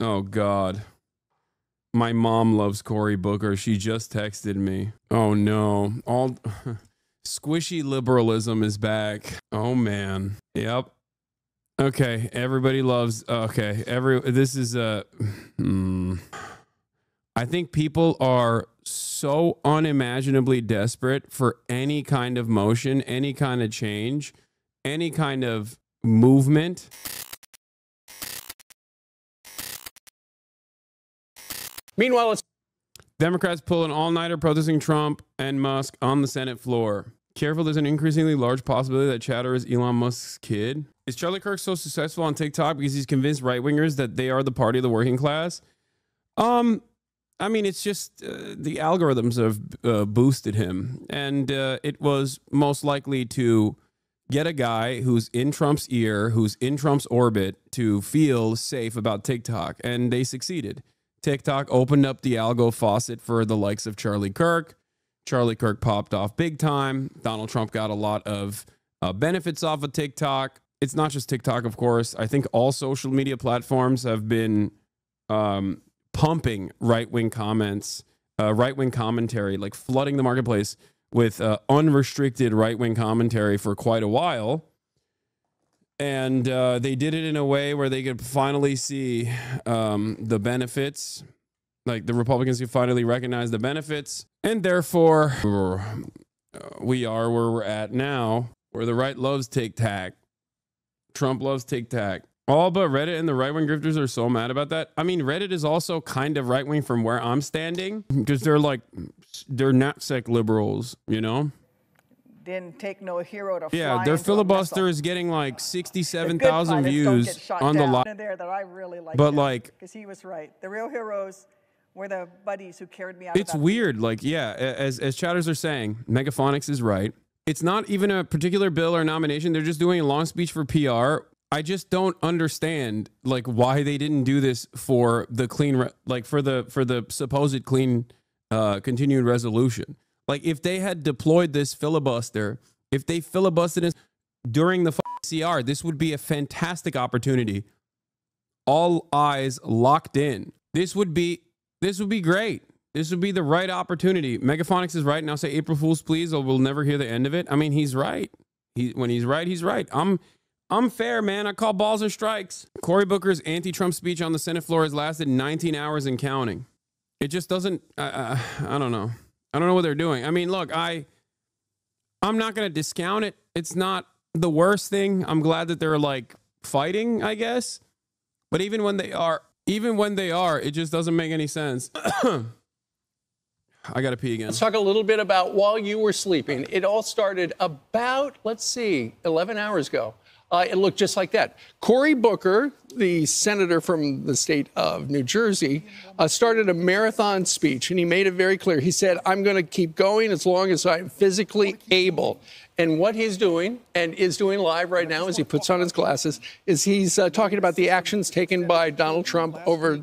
Oh, God. My mom loves Cory Booker. She just texted me. Oh, no. All squishy liberalism is back. Oh, man. Yep. Okay. Everybody loves. Okay. This is I think people are so unimaginably desperate for any kind of motion, any kind of change, any kind of movement. Meanwhile, it's Democrats pull an all-nighter protesting Trump and Musk on the Senate floor. Careful, there's an increasingly large possibility that Chatter is Elon Musk's kid. Is Charlie Kirk so successful on TikTok because he's convinced right-wingers that they are the party of the working class? I mean, it's just the algorithms have boosted him. And it was most likely to get a guy who's in Trump's ear, who's in Trump's orbit, to feel safe about TikTok. And they succeeded. TikTok opened up the algo faucet for the likes of Charlie Kirk. Charlie Kirk popped off big time. Donald Trump got a lot of benefits off of TikTok. It's not just TikTok, of course. I think all social media platforms have been pumping right-wing comments, right-wing commentary, like flooding the marketplace with unrestricted right-wing commentary for quite a while. And they did it in a way where they could finally see the benefits. Like the Republicans could finally recognize the benefits. And therefore, we are where we're at now, where the right loves TikTok. Trump loves TikTok. All but Reddit and the right-wing grifters are so mad about that. I mean, Reddit is also kind of right-wing from where I'm standing because they're knapsack liberals, you know? Didn't take no hero to fly. Yeah, their filibuster is getting like 67,000 views on the live. There that I really like, but like, because he was right. The real heroes were the buddies who carried me out. It's weird. Like, yeah, as chatters are saying, Megaphonics is right. It's not even a particular bill or nomination. They're just doing a long speech for PR. I just don't understand like why they didn't do this for the clean, like for the supposed clean continued resolution. Like if they had deployed this filibuster, if they filibustered it during the CR, this would be a fantastic opportunity. All eyes locked in. This would be great. This would be the right opportunity. Megaphonics is right. Now say April Fools, please, or we'll never hear the end of it. I mean, he's right. When he's right, he's right. I'm fair, man. I call balls and strikes. Cory Booker's anti-Trump speech on the Senate floor has lasted 19 hours and counting. It just doesn't, I don't know. I don't know what they're doing. I mean, look, I'm not going to discount it. It's not the worst thing. I'm glad that they're like fighting, I guess. But even when they are, it just doesn't make any sense. I got to pee again. Let's talk a little bit about while you were sleeping. It all started about, 11 hours ago. It looked just like that. Cory Booker, the senator from the state of New Jersey, started a marathon speech, and he made it very clear. He said, I'm going to keep going as long as I'm physically able. And what he's doing, and is doing live right now as he puts on his glasses, is he's talking about the actions taken by Donald Trump over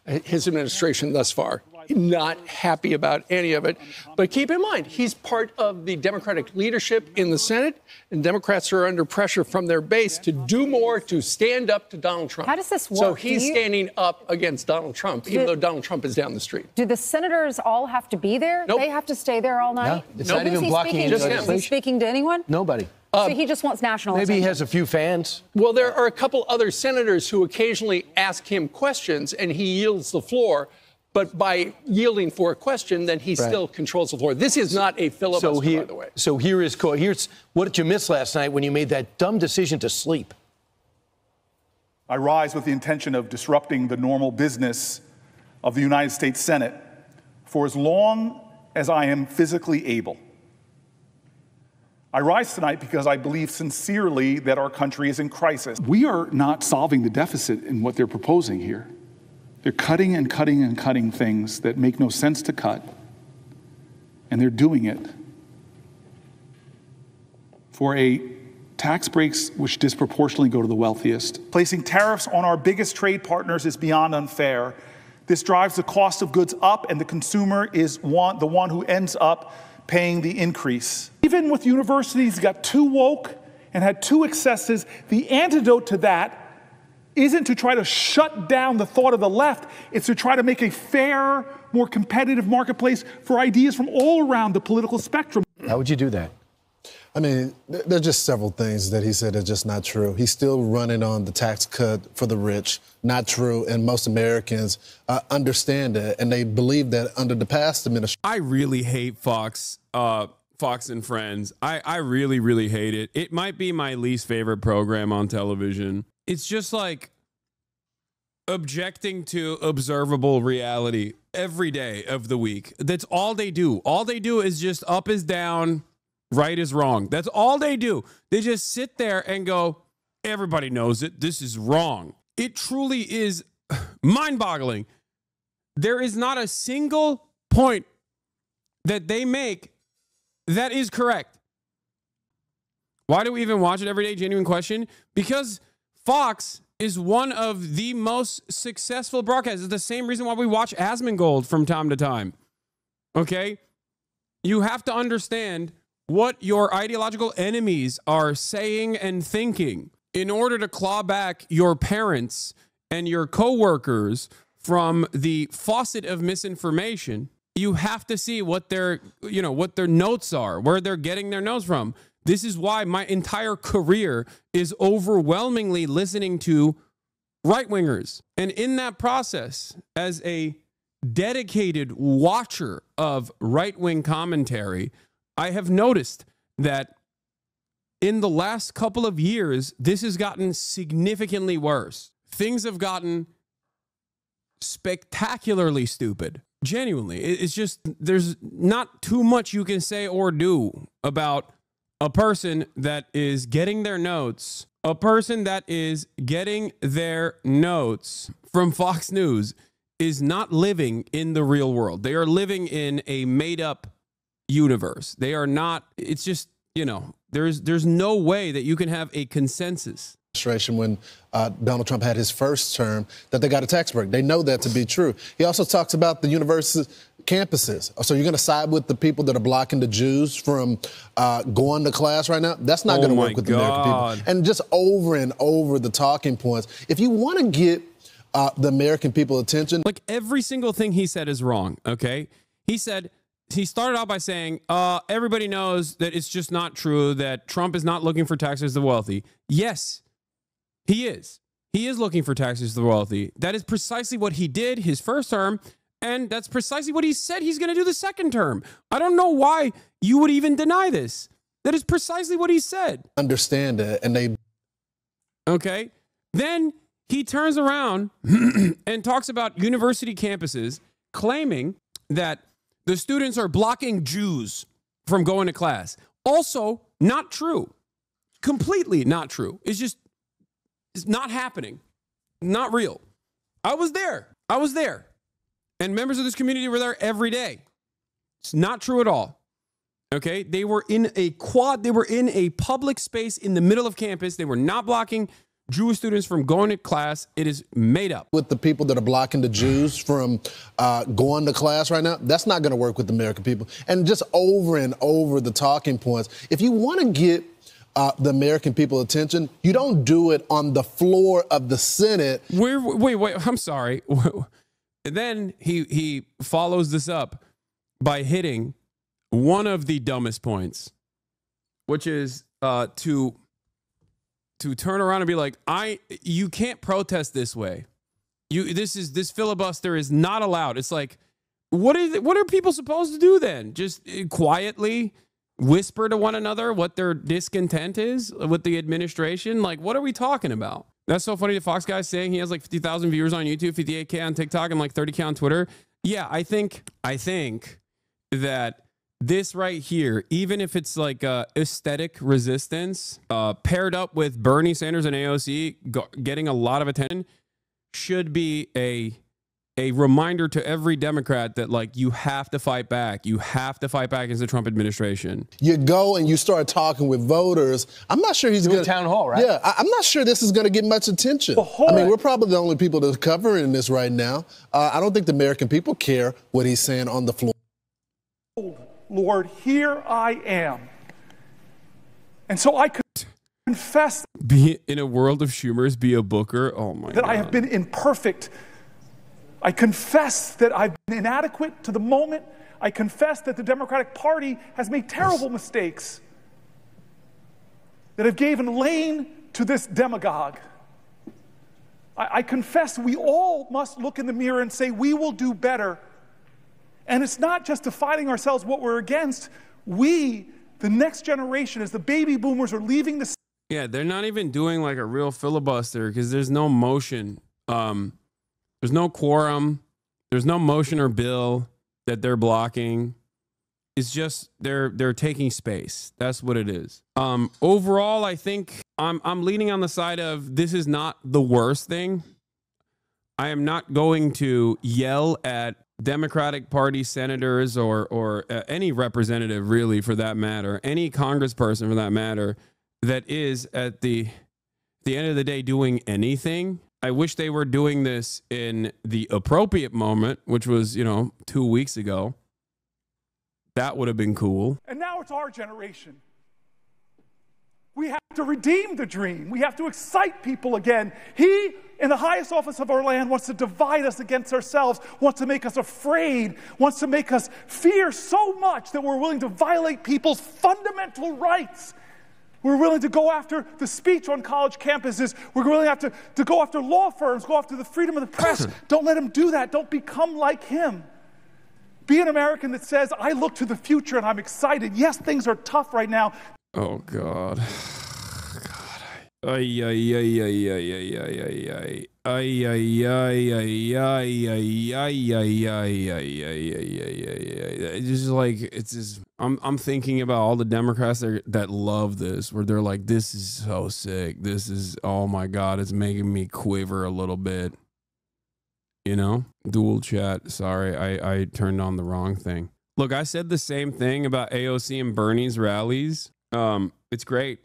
his administration thus far. Not happy about any of it. But keep in mind, he's part of the Democratic leadership in the Senate, and Democrats are under pressure from their base to do more to stand up to Donald Trump. How does this work? So he's standing up against Donald Trump, even though Donald Trump is down the street. Do the senators all have to be there? Nope. They have to stay there all night? No, it's not even blocking any legislation. Is he speaking to anyone? Nobody. So he just wants national Maybe attention. he has a few fans. Well, there are a couple other senators who occasionally ask him questions, and he yields the floor. But by yielding for a question, then he still controls the floor. This is not a filibuster, by the way. So here's what did you miss last night when you made that dumb decision to sleep? I rise with the intention of disrupting the normal business of the United States Senate for as long as I am physically able. I rise tonight because I believe sincerely that our country is in crisis. We are not solving the deficit in what they're proposing here. They're cutting and cutting and cutting things that make no sense to cut, and they're doing it for tax breaks which disproportionately go to the wealthiest. Placing tariffs on our biggest trade partners is beyond unfair. This drives the cost of goods up, and the consumer is the one who ends up paying the increase. Even with universities got too woke and had two excesses, the antidote to that isn't to try to shut down the thought of the left. It's to try to make a fair, more competitive marketplace for ideas from all around the political spectrum. How would you do that? I mean, there's just several things that he said are just not true. He's still running on the tax cut for the rich. Not true. And most Americans understand it. And they believe that under the past administration. I really hate Fox and Friends. I really, really hate it. It might be my least favorite program on television. It's just like objecting to observable reality every day of the week. That's all they do. All they do is just up is down, right is wrong. That's all they do. They just sit there and go, everybody knows it. This is wrong. It truly is mind-boggling. There is not a single point that they make that is correct. Why do we even watch it every day? Genuine question. Because Fox is one of the most successful broadcasters. It's the same reason why we watch Asmongold from time to time. Okay? You have to understand what your ideological enemies are saying and thinking in order to claw back your parents and your coworkers from the faucet of misinformation. You have to see what their notes are, where they're getting their notes from. This is why my entire career is overwhelmingly listening to right-wingers. And in that process, as a dedicated watcher of right-wing commentary, I have noticed that in the last couple of years, this has gotten significantly worse. Things have gotten spectacularly stupid. Genuinely. It's just, there's not too much you can say or do about a person that is getting their notes. A person that is getting their notes from Fox News is not living in the real world. They are living in a made-up universe. They are not, it's just, there's no way that you can have a consensus. When Donald Trump had his first term, that they got a tax break. They know that to be true. He also talks about the university campuses. So you're going to side with the people that are blocking the Jews from going to class right now? That's not going to work with the American people. And just over and over the talking points. If you want to get the American people attention. Like every single thing he said is wrong, okay? He started out by saying, everybody knows that it's just not true that Trump is not looking for taxes to the wealthy. Yes, he is. He is looking for taxes to the wealthy. That is precisely what he did his first term, and that's precisely what he said he's going to do the second term. I don't know why you would even deny this. That is precisely what he said. Understand it, and they... Okay. Then he turns around and talks about university campuses, claiming that the students are blocking Jews from going to class. Also, not true. Completely not true. It's not happening. Not real. I was there. And members of this community were there every day. It's not true at all. Okay? They were in a public space in the middle of campus. They were not blocking Jewish students from going to class. It is made up. With the people that are blocking the Jews from going to class right now, that's not going to work with the American people. And just over and over the talking points. If you want to get the American people attention, you don't do it on the floor of the Senate. Wait, I'm sorry. Then he follows this up by hitting one of the dumbest points, which is to turn around and be like, you can't protest this way. This filibuster is not allowed. It's like, what are people supposed to do then? Just quietly whisper to one another what their discontent is with the administration? Like, what are we talking about? That's so funny. The Fox guy's saying he has like 50,000 viewers on YouTube, 58K on TikTok, and like 30K on Twitter. Yeah, I think that this right here, even if it's like aesthetic resistance, paired up with Bernie Sanders and AOC getting a lot of attention, should be a reminder to every Democrat that, like, you have to fight back. You have to fight back against the Trump administration. You go and you start talking with voters. I'm not sure he's going to... town hall, right? Yeah, I'm not sure this is going to get much attention. I mean, we're probably the only people that are covering this right now. I don't think the American people care what he's saying on the floor. Lord, here I am. And so I could... confess Be in a world of Schumers, be a Booker. Oh my that God. I have been imperfect. I confess that I've been inadequate to the moment. I confess that the Democratic Party has made terrible mistakes that have given lane to this demagogue. I confess we all must look in the mirror and say we will do better. And it's not just defining ourselves what we're against. We, the next generation, as the baby boomers are leaving the... Yeah, they're not even doing like a real filibuster because there's no motion. There's no quorum. There's no motion or bill that they're blocking. It's just they're taking space. That's what it is. Overall, I think I'm leaning on the side of this is not the worst thing. I am not going to yell at Democratic Party senators or any representative really for that matter, any congressperson for that matter, that is at the end of the day doing anything. I wish they were doing this in the appropriate moment, which was, 2 weeks ago. That would have been cool. And now it's our generation. We have to redeem the dream. We have to excite people again. He, in the highest office of our land, wants to divide us against ourselves, wants to make us afraid, wants to make us fear so much that we're willing to violate people's fundamental rights. We're willing to go after the speech on college campuses. We're willing to go after law firms, go after the freedom of the press. Don't let him do that. Don't become like him. Be an American that says, I look to the future and I'm excited. Yes, things are tough right now. Oh, God. Ay, ay, ay, ay, ay, ay, ay, ay, ay. Ay, ay, ay, ay, ay, ay, ay, ay, ay, ay, ay. It's just like, it's just, I'm thinking about all the Democrats that love this, where they're like, this is so sick. This is, oh my God, it's making me quiver a little bit. Dual chat. Sorry, I turned on the wrong thing. Look, I said the same thing about AOC and Bernie's rallies. It's great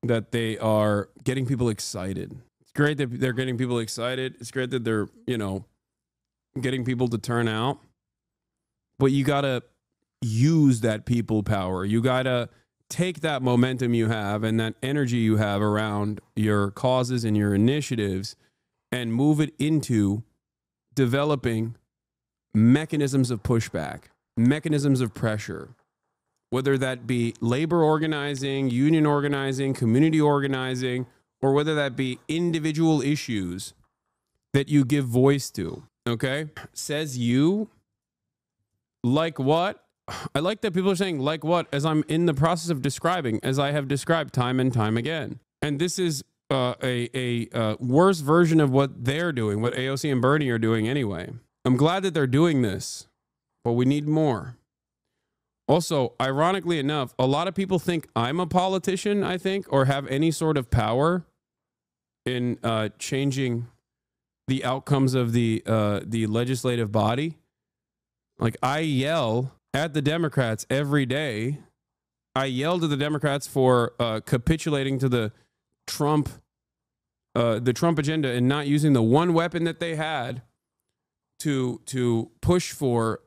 that they are getting people excited. It's great that they're getting people excited. It's great that they're, getting people to turn out. But you got to use that people power. You got to take that momentum you have and that energy you have around your causes and your initiatives and move it into developing mechanisms of pushback, mechanisms of pressure, whether that be labor organizing, union organizing, community organizing, or whether that be individual issues that you give voice to. Okay? Says you. Like what? I like that people are saying like what as I'm in the process of describing, as I have described time and time again. And this is a worse version of what they're doing, what AOC and Bernie are doing anyway. I'm glad that they're doing this, but we need more. Also, ironically enough, a lot of people think I'm a politician, I think, or have any sort of power in changing the outcomes of the legislative body. Like, I yell at the Democrats every day. I yelled at the Democrats for capitulating to the Trump agenda and not using the one weapon that they had to push for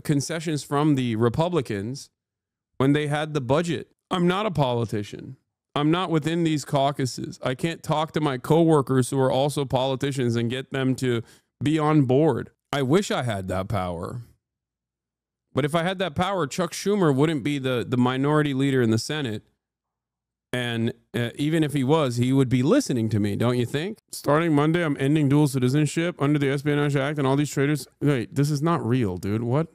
concessions from the Republicans when they had the budget. I'm not a politician. I'm not within these caucuses. I can't talk to my coworkers who are also politicians and get them to be on board. I wish I had that power. But if I had that power, Chuck Schumer wouldn't be the minority leader in the Senate. And even if he was, he would be listening to me, don't you think? Starting Monday, I'm ending dual citizenship under the Espionage Act and all these traitors. Wait, this is not real, dude. What?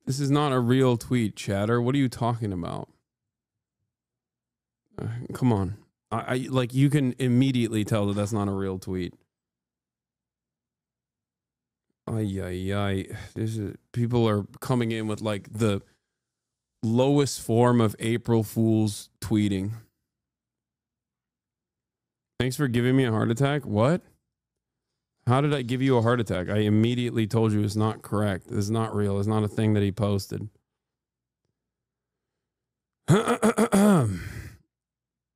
This is not a real tweet, chatter. What are you talking about? Come on. I like, you can immediately tell that that's not a real tweet. Ay, ay, ay. People are coming in with like the lowest form of April Fool's tweeting. Thanks for giving me a heart attack. What? How did I give you a heart attack? I immediately told you it's not correct. It's not real. It's not a thing that he posted.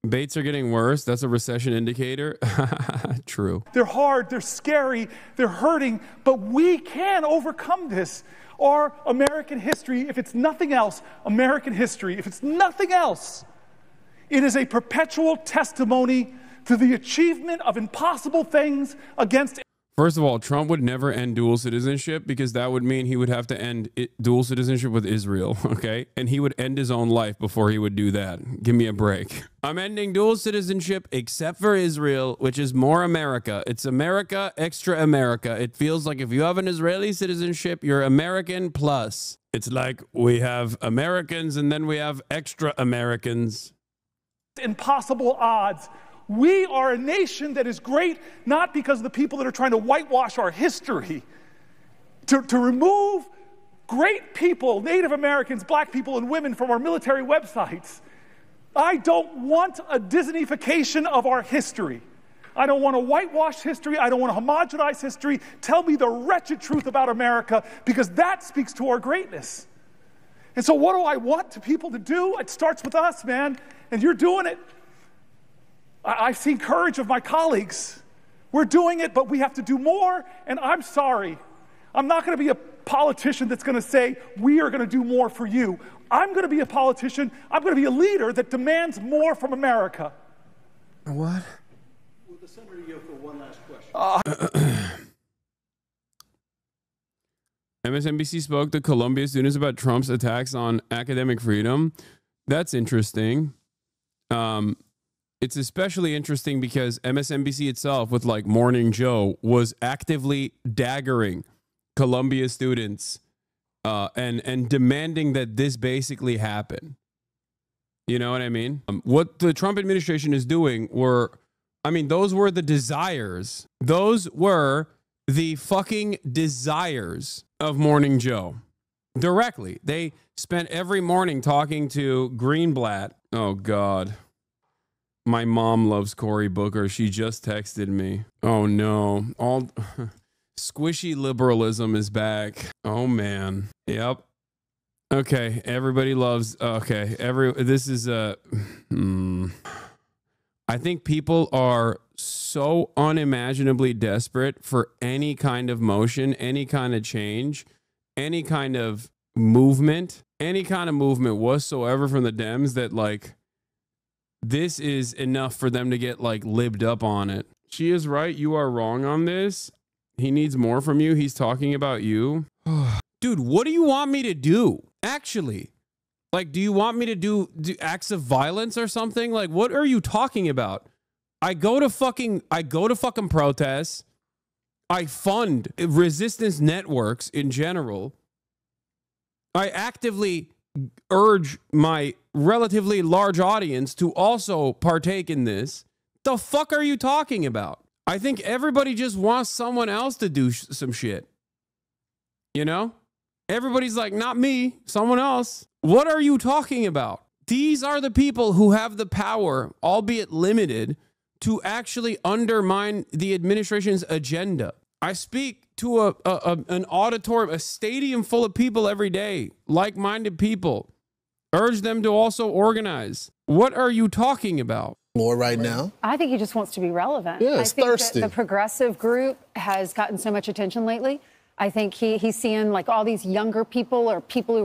Baits are getting worse. That's a recession indicator. True. They're hard, they're scary, they're hurting, but we can overcome this. Our American history, if it's nothing else, American history, if it's nothing else, it is a perpetual testimony to the achievement of impossible things against. First of all, Trump would never end dual citizenship because that would mean he would have to end dual citizenship with Israel, okay? And he would end his own life before he would do that. Give me a break. I'm ending dual citizenship except for Israel, which is more America. It's America, extra America. It feels like if you have an Israeli citizenship, you're American plus. It's like we have Americans and then we have extra Americans. Impossible odds. We are a nation that is great, not because of the people that are trying to whitewash our history. To remove great people, Native Americans, black people, and women from our military websites. I don't want a Disneyfication of our history. I don't want to whitewash history. I don't want to homogenize history. Tell me the wretched truth about America, because that speaks to our greatness. And so what do I want to people to do? It starts with us, man, and you're doing it. I've seen courage of my colleagues. We're doing it, but we have to do more, and I'm sorry. I'm not going to be a politician that's going to say, we are going to do more for you. I'm going to be a politician. I'm going to be a leader that demands more from America. What? Will the senator yield for one last question? MSNBC spoke to Columbia students about Trump's attacks on academic freedom. That's interesting. It's especially interesting because MSNBC itself, with like Morning Joe, was actively daggering Columbia students and demanding that this basically happen. You know what I mean? What the Trump administration is doing those were the desires. Those were the fucking desires of Morning Joe. Directly. They spent every morning talking to Greenblatt. Oh, God. My mom loves Cory Booker. She just texted me. Oh, no. All squishy liberalism is back. Oh, man. Yep. Okay. Everybody loves. Okay. This is I think people are so unimaginably desperate for any kind of motion, any kind of change, any kind of movement whatsoever from the Dems that like this is enough for them to get like libbed up on it. She is right. You are wrong on this. He needs more from you. He's talking about you. Dude, what do you want me to do? Actually, like, do you want me to do acts of violence or something? Like, what are you talking about? I go to fucking protests. I fund resistance networks in general. I actively urge my relatively large audience to also partake in this. The fuck are you talking about? I think everybody just wants someone else to do some shit. You know? Everybody's like, not me, someone else. What are you talking about? These are the people who have the power, albeit limited, to actually undermine the administration's agenda. I speak to an auditorium, a stadium full of people every day, like-minded people. Urge them to also organize. What are you talking about? More right now. I think he just wants to be relevant. Yeah, I it's think thirsty. that the progressive group has gotten so much attention lately. I think he's seeing like all these younger people or people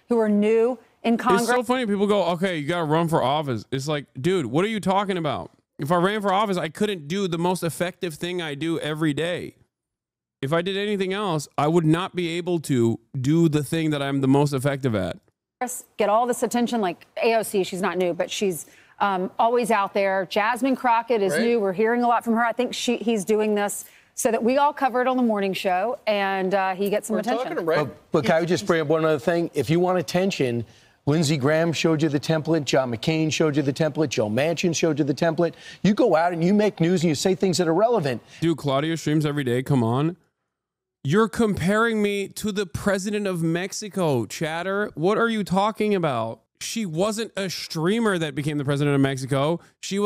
who are new in Congress. It's so funny. People go, okay, you got to run for office. It's like, dude, what are you talking about? If I ran for office, I couldn't do the most effective thing I do every day. If I did anything else, I would not be able to do the thing that I'm the most effective at. Get all this attention, like AOC, she's not new, but she's always out there. Jasmine Crockett is new. We're hearing a lot from her. I think he's doing this so that we all cover it on the morning show and he gets some attention. But can I just bring up one other thing? If you want attention, Lindsey Graham showed you the template. John McCain showed you the template. Joe Manchin showed you the template. You go out and you make news and you say things that are relevant. Dude, Claudia streams every day. Come on. You're comparing me to the president of Mexico, chatter. What are you talking about? She wasn't a streamer that became the president of Mexico. She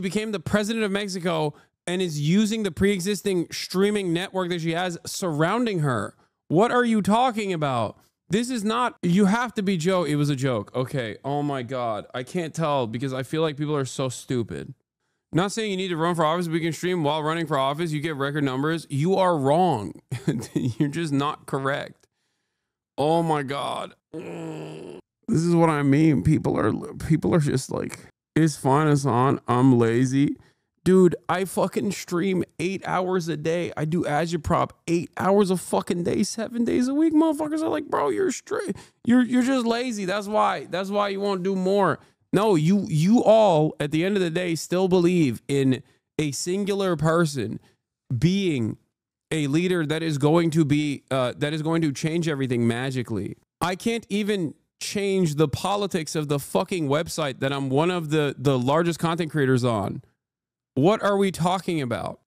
became the president of Mexico and is using the pre-existing streaming network that she has surrounding her. What are you talking about? This is not, you have to be Joe. It was a joke. Okay. Oh my God. I can't tell because I feel like people are so stupid. Not saying you need to run for office, but we can stream while running for office. You get record numbers. You are wrong. You're just not correct. Oh my God. This is what I mean. People are just like, it's fine, Hasan. I'm lazy. Dude, I fucking stream 8 hours a day. I do agitprop 8 hours a fucking day, 7 days a week. Motherfuckers are like, bro, you're straight. You're just lazy. That's why you won't do more. No, you all at the end of the day still believe in a singular person being a leader that is going to be that is going to change everything magically. I can't even change the politics of the fucking website that I'm one of the largest content creators on. What are we talking about?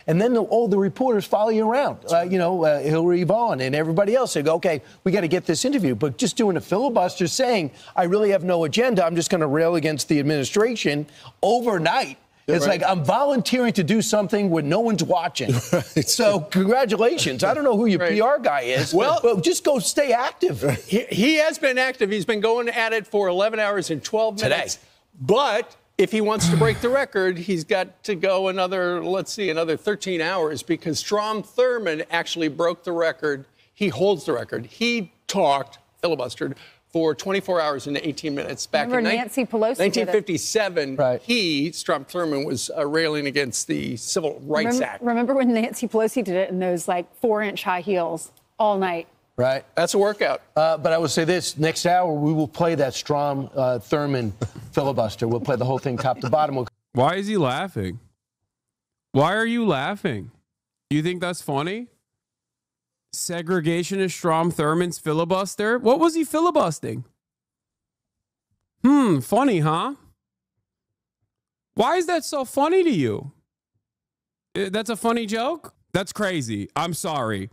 And then all the reporters follow you around, Hillary Vaughn and everybody else. They go, okay, we got to get this interview. But just doing a filibuster saying, I really have no agenda. I'm just going to rail against the administration overnight. It's like I'm volunteering to do something when no one's watching. So congratulations. I don't know who your PR guy is, but just go stay active. He has been active. He's been going at it for 11 hours and 12 minutes. Today. But if he wants to break the record, he's got to go another 13 hours because Strom Thurmond actually broke the record. He holds the record. He filibustered for 24 hours and 18 minutes back in Nancy Pelosi 1957. Strom Thurmond was railing against the Civil Rights Act. Remember when Nancy Pelosi did it in those like 4-inch high heels all night? Right. That's a workout. But I would say this, next hour, we will play that Strom Thurmond filibuster. We'll play the whole thing top to bottom. Why is he laughing? Why are you laughing? You think that's funny? Segregationist Strom Thurmond's filibuster? What was he filibustering? Funny, huh? Why is that so funny to you? That's a funny joke? That's crazy. I'm sorry.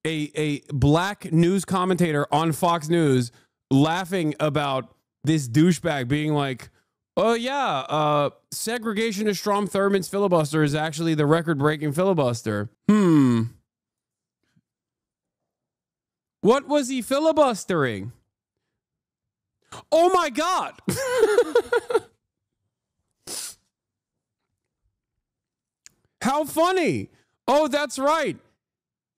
A black news commentator on Fox News laughing about this douchebag being like, oh yeah, segregationist Strom Thurmond's filibuster is actually the record-breaking filibuster. What was he filibustering? Oh my God. How funny. Oh, that's right.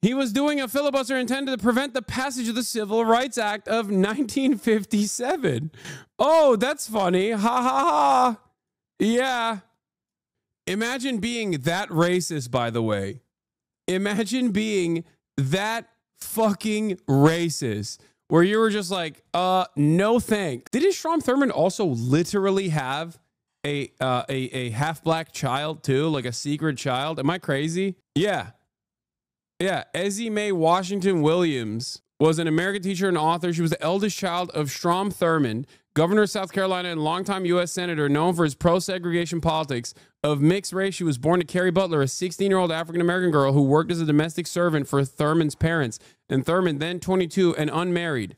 He was doing a filibuster intended to prevent the passage of the Civil Rights Act of 1957. Oh, that's funny. Ha ha ha. Yeah. Imagine being that racist, by the way. Imagine being that fucking racist where you were just like, no thanks. Didn't Strom Thurmond also literally have a half black child too? Like a secret child? Am I crazy? Yeah. Yeah, Ezzie Mae Washington Williams was an American teacher and author. She was the eldest child of Strom Thurmond, governor of South Carolina and longtime U.S. senator known for his pro-segregation politics. Of mixed race, she was born to Carrie Butler, a 16-year-old African-American girl who worked as a domestic servant for Thurmond's parents. And Thurmond, then 22 and unmarried.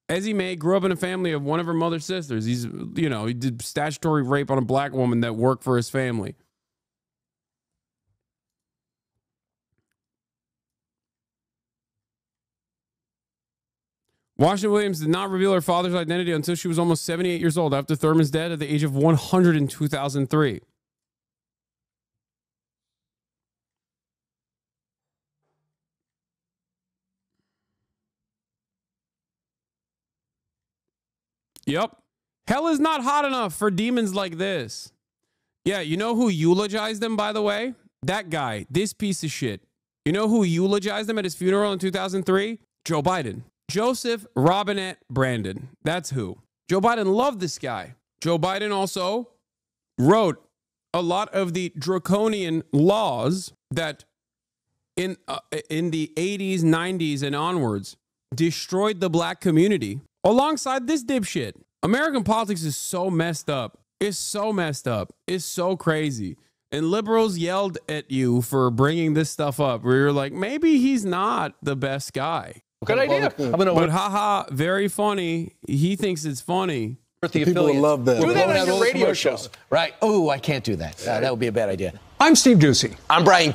Ezzie Mae grew up in a family of one of her mother's sisters. He did statutory rape on a black woman that worked for his family. Washington Williams did not reveal her father's identity until she was almost 78 years old after Thurmond's death at the age of 100 in 2003. Yep. Hell is not hot enough for demons like this. Yeah, you know who eulogized him, by the way? That guy, this piece of shit. You know who eulogized him at his funeral in 2003? Joe Biden. Joseph Robinette Brandon. That's who. Joe Biden loved this guy. Joe Biden also wrote a lot of the draconian laws that in the 80s, 90s, and onwards destroyed the black community alongside this dipshit. American politics is so messed up. It's so messed up. It's so crazy. And liberals yelled at you for bringing this stuff up where you're like, maybe he's not the best guy. Good idea. But haha, very funny. He thinks it's funny. People will love that. Do that on your radio shows. Right. Oh, I can't do that. That would be a bad idea. I'm Steve Ducey. I'm Brian.